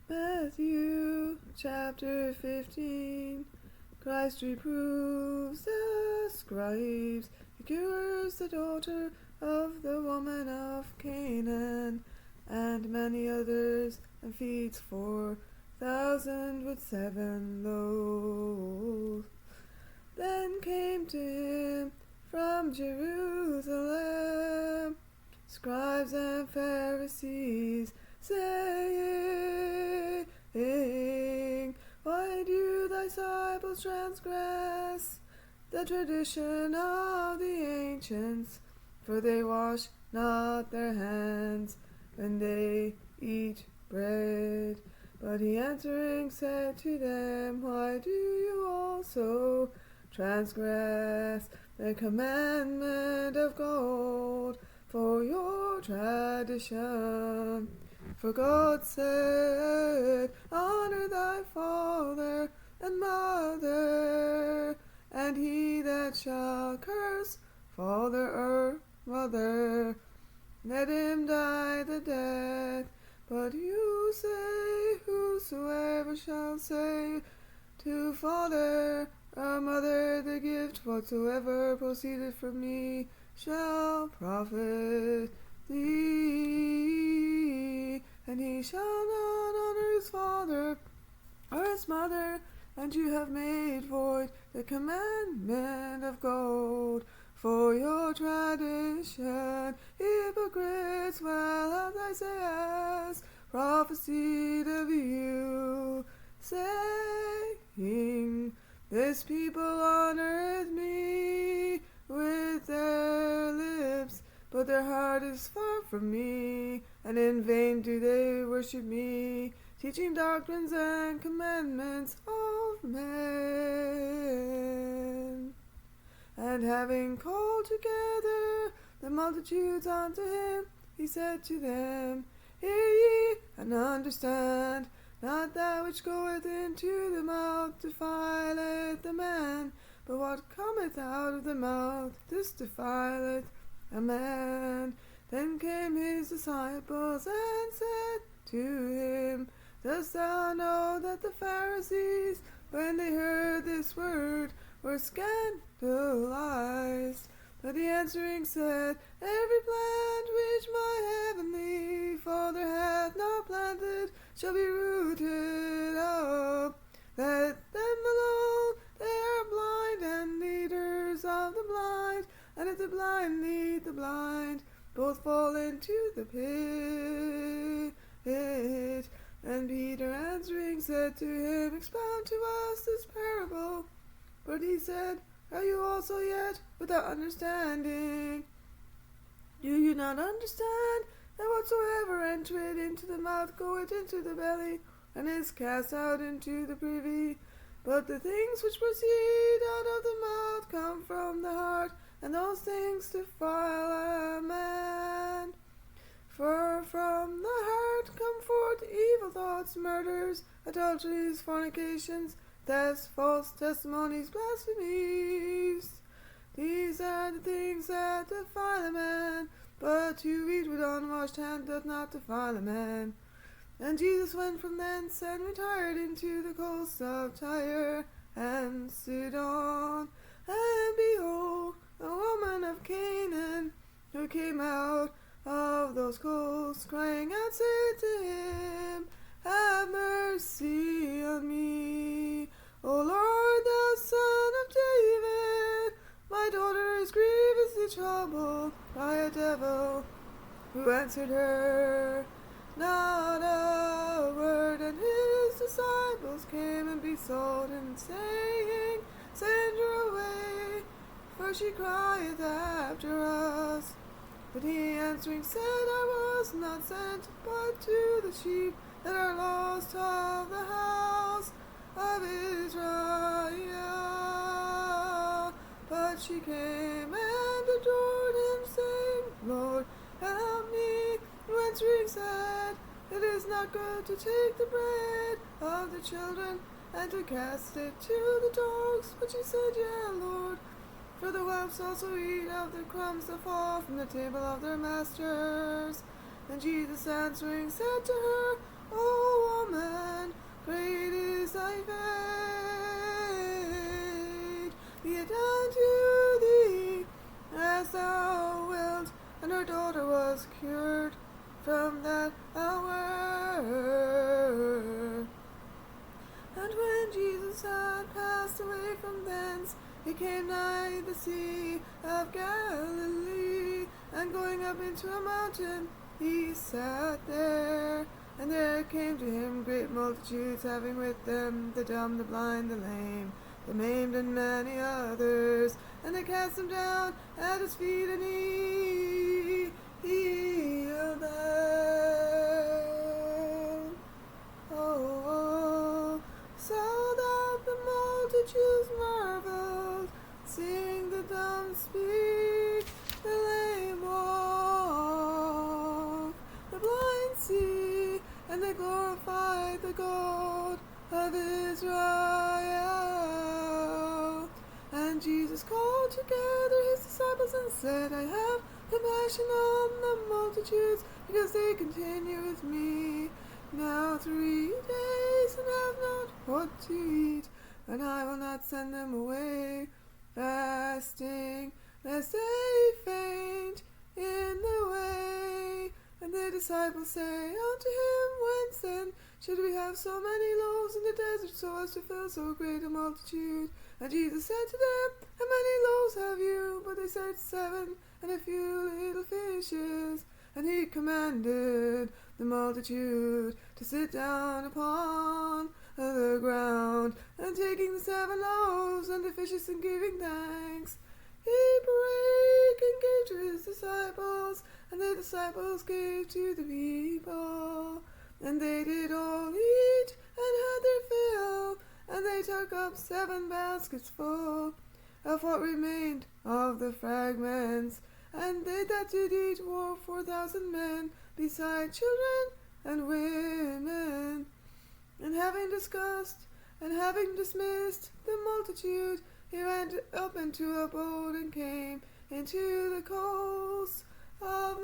Matthew chapter 15. Christ reproves the scribes. He cures the daughter of the woman of Canaan, and many others, and feeds 4,000 with 7 loaves. Then came to him from Jerusalem scribes and Pharisees, saying, Why do thy disciples transgress the tradition of the ancients? For they wash not their hands when they eat bread. But he answering said to them, Why do you also transgress the commandment of God for your tradition? For God said, Honor thy father and mother, and he that shall curse father or mother, let him die the death. But you say, Whosoever shall say to father or mother, The gift whatsoever proceedeth from me shall profit thee, and he shall not honor his father or his mother, and you have made void the commandment of God for your tradition. Hypocrites, well hath Isaiah prophesied of you, saying, This people honoureth me with their lips, but their heart is far from me, and in vain do they worship me, teaching doctrines and commandments of men. And having called together the multitudes unto him, he said to them, Hear ye, and understand. Not that which goeth into the mouth defileth the man, but what cometh out of the mouth, this defileth a man. Then came his disciples and said to him, Dost thou know that the Pharisees, when they heard this word, were scandalized? But he answering said, Every plant which my heavenly Father hath not planted shall be rooted up. Let them alone, they are blind and leaders of the blind, and if the blind lead the blind, both fall into the pit. And Peter answering said to him, Expound to us this parable. But he said, Are you also yet without understanding? Do you not understand that whatsoever entereth into the mouth goeth into the belly, and is cast out into the privy? But the things which proceed out of the mouth come from the heart, and those things defile a man. For from the heart come forth evil thoughts, murders, adulteries, fornications, thefts, false testimonies, blasphemies. These are the things that defile a man, but to eat with unwashed hand doth not defile a man. And Jesus went from thence and retired into the coasts of Tyre and Sidon. And behold, a woman of Canaan, who came out of those coasts, crying out, said to him, Have mercy on me, O Lord, thou Son of David. My daughter is grievously troubled by a devil. Who answered her not a word. And his disciples came and besought him, saying, Send her away, for she crieth after us. But he answering said, I was not sent but to the sheep that are lost of the house of Israel. But she came and adored him, saying, Lord, help me. And answering said, It is not good to take the bread of the children and to cast it to the dogs. But she said, Yea, Lord, for the whelps also eat of the crumbs that fall from the table of their masters. And Jesus answering said to her, O woman, came nigh the sea of Galilee, and going up into a mountain, he sat there. And there came to him great multitudes, having with them the dumb, the blind, the lame, the maimed, and many others. And they cast him down at his feet, and he healed them. Oh, so that the multitudes marveled, seeing the dumb speak, the lame walk, the blind see, and they glorified the God of Israel. And Jesus called together his disciples and said, I have compassion on the multitudes, because they continue with me now 3 days and have not what to eat, and I will not send them away fasting, lest they faint in the way. And the disciples say unto him, Whence then should we have so many loaves in the desert, so as to fill so great a multitude? And Jesus said to them, How many loaves have you? But they said, 7, and a few little fishes. And he commanded the multitude to sit down upon the ground. And taking the 7 loaves and the fishes, and giving thanks, he brake and gave to his disciples, and the disciples gave to the people. And they did all eat, and had their fill, and they took up 7 baskets full of what remained of the fragments. And they that did eat were 4,000 men, beside children and women. And having discussed, and having dismissed the multitude, he went up into a boat, and came into the coasts of